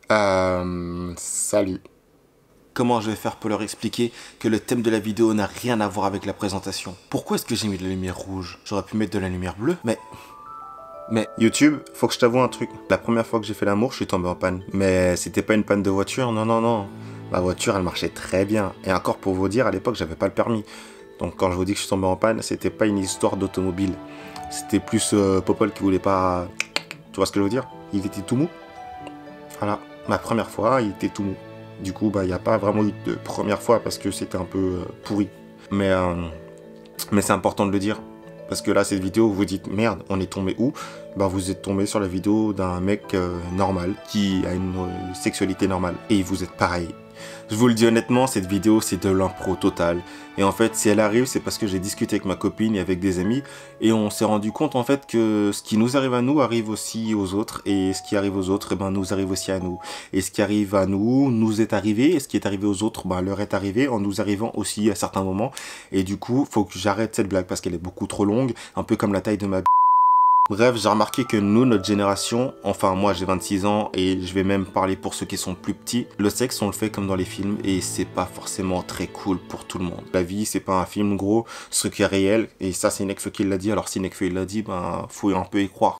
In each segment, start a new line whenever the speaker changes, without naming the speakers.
Salut.
Comment je vais faire pour leur expliquer que le thème de la vidéo n'a rien à voir avec la présentation? Pourquoi est-ce que j'ai mis de la lumière rouge? J'aurais pu mettre de la lumière bleue, mais...
YouTube, faut que je t'avoue un truc. La première fois que j'ai fait l'amour, je suis tombé en panne. Mais c'était pas une panne de voiture, non, non, non. Ma voiture, elle marchait très bien. Et encore pour vous dire, à l'époque, j'avais pas le permis. Donc quand je vous dis que je suis tombé en panne, c'était pas une histoire d'automobile. C'était plus Popol qui voulait pas... Tu vois ce que je veux dire? Il était tout mou. Voilà. Ma première fois, il était tout mou. Du coup, il n'y a pas vraiment eu de première fois parce que c'était un peu pourri. Mais c'est important de le dire. Parce que là, cette vidéo, vous vous dites, merde, on est tombé où? Vous êtes tombé sur la vidéo d'un mec normal, qui a une sexualité normale. Et vous êtes pareil. Je vous le dis honnêtement, cette vidéo, c'est de l'impro total. Et en fait, si elle arrive, c'est parce que j'ai discuté avec ma copine et avec des amis. Et on s'est rendu compte, en fait, que ce qui nous arrive à nous arrive aussi aux autres. Et ce qui arrive aux autres, nous arrive aussi à nous. Et ce qui arrive à nous, nous est arrivé. Et ce qui est arrivé aux autres, leur est arrivé en nous arrivant aussi à certains moments. Et du coup, faut que j'arrête cette blague parce qu'elle est beaucoup trop longue. Un peu comme la taille de ma... Bref, j'ai remarqué que nous, notre génération, enfin moi j'ai 26 ans et je vais même parler pour ceux qui sont plus petits, le sexe on le fait comme dans les films et c'est pas forcément très cool pour tout le monde. La vie c'est pas un film gros, ce qui est réel et ça c'est Nekfeu qui l'a dit, alors si Nekfeu il l'a dit, faut un peu y croire.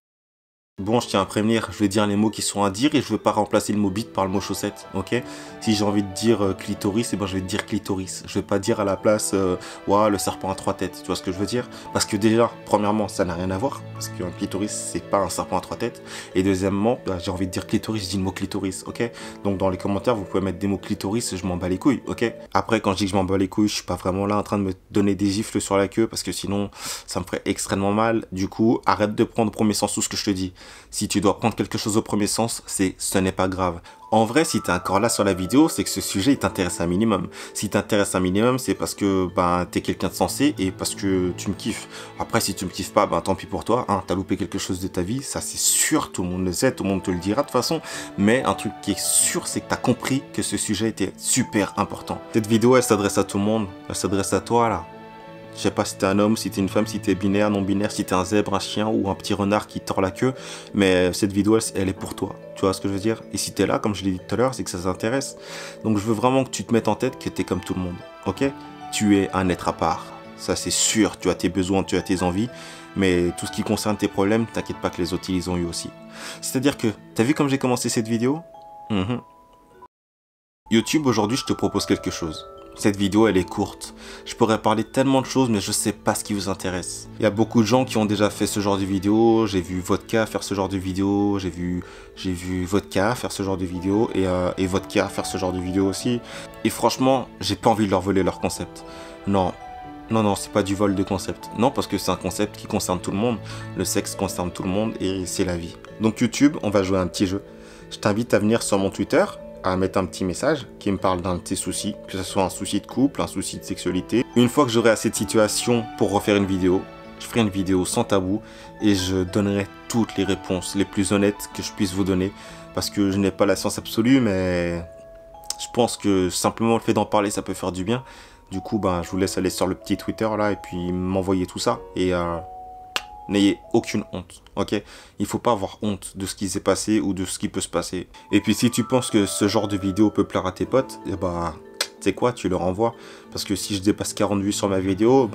Bon, je tiens à prévenir, je vais dire les mots qui sont à dire et je veux pas remplacer le mot bite par le mot chaussette, ok? Si j'ai envie de dire clitoris, je vais te dire clitoris. Je vais pas dire à la place, ouah, le serpent à 3 têtes, tu vois ce que je veux dire? Parce que déjà, premièrement, ça n'a rien à voir, parce qu'un clitoris, c'est pas un serpent à 3 têtes. Et deuxièmement, j'ai envie de dire clitoris, je dis le mot clitoris, ok? Donc dans les commentaires, vous pouvez mettre des mots clitoris, je m'en bats les couilles, ok? Après, quand je dis que je m'en bats les couilles, je suis pas vraiment là en train de me donner des gifles sur la queue, parce que sinon, ça me ferait extrêmement mal. Du coup, arrête de prendre au premier sens tout ce que je te dis. Si tu dois prendre quelque chose au premier sens, ce n'est pas grave. En vrai, si tu es encore là sur la vidéo, c'est que ce sujet il t'intéresse un minimum. Si t'intéresse un minimum, c'est parce que t'es quelqu'un de sensé et parce que tu me kiffes. Après, si tu me kiffes pas, tant pis pour toi. Hein, t'as loupé quelque chose de ta vie, ça c'est sûr, tout le monde le sait, tout le monde te le dira de toute façon. Mais un truc qui est sûr, c'est que t'as compris que ce sujet était super important. Cette vidéo, elle s'adresse à tout le monde. Elle s'adresse à toi là. Je sais pas si t'es un homme, si t'es une femme, si t'es binaire, non binaire, si t'es un zèbre, un chien ou un petit renard qui tord la queue. Mais cette vidéo, elle est pour toi. Tu vois ce que je veux dire? Et si t'es là, comme je l'ai dit tout à l'heure, c'est que ça t'intéresse. Donc je veux vraiment que tu te mettes en tête que t'es comme tout le monde. Ok? Tu es un être à part. Ça c'est sûr. Tu as tes besoins, tu as tes envies. Mais tout ce qui concerne tes problèmes, t'inquiète pas que les autres, ils ont eu aussi. C'est-à-dire que, t'as vu comme j'ai commencé cette vidéo? YouTube, aujourd'hui, je te propose quelque chose. Cette vidéo, elle est courte. Je pourrais parler tellement de choses, mais je sais pas ce qui vous intéresse. Il y a beaucoup de gens qui ont déjà fait ce genre de vidéo. J'ai vu Vodka faire ce genre de vidéo. J'ai vu Vodka faire ce genre de vidéo. Et Vodka faire ce genre de vidéo aussi. Et franchement, j'ai pas envie de leur voler leur concept. Non. Non, non, c'est pas du vol de concept. Non, parce que c'est un concept qui concerne tout le monde. Le sexe concerne tout le monde et c'est la vie. Donc YouTube, on va jouer à un petit jeu. Je t'invite à venir sur mon Twitter, à mettre un petit message qui me parle d'un de tes soucis, que ce soit un souci de couple, un souci de sexualité. Une fois que j'aurai assez de situations pour refaire une vidéo, je ferai une vidéo sans tabou et je donnerai toutes les réponses les plus honnêtes que je puisse vous donner parce que je n'ai pas la science absolue, mais je pense que simplement le fait d'en parler, ça peut faire du bien. Du coup, je vous laisse aller sur le petit Twitter là et puis m'envoyer tout ça et n'ayez aucune honte, ok? Il faut pas avoir honte de ce qui s'est passé ou de ce qui peut se passer. Et puis si tu penses que ce genre de vidéo peut plaire à tes potes, tu sais quoi, tu leur envoies. Parce que si je dépasse 40 vues sur ma vidéo,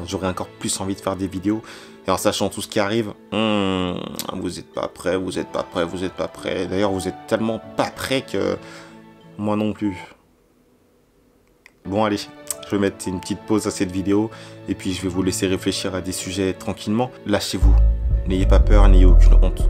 j'aurai encore plus envie de faire des vidéos. Et en sachant tout ce qui arrive, vous êtes pas prêts, vous êtes pas prêts, vous êtes pas prêts. D'ailleurs, vous êtes tellement pas prêts que moi non plus. Bon, allez. Je vais mettre une petite pause à cette vidéo et puis je vais vous laisser réfléchir à des sujets tranquillement. Lâchez-vous. N'ayez pas peur, n'ayez aucune honte.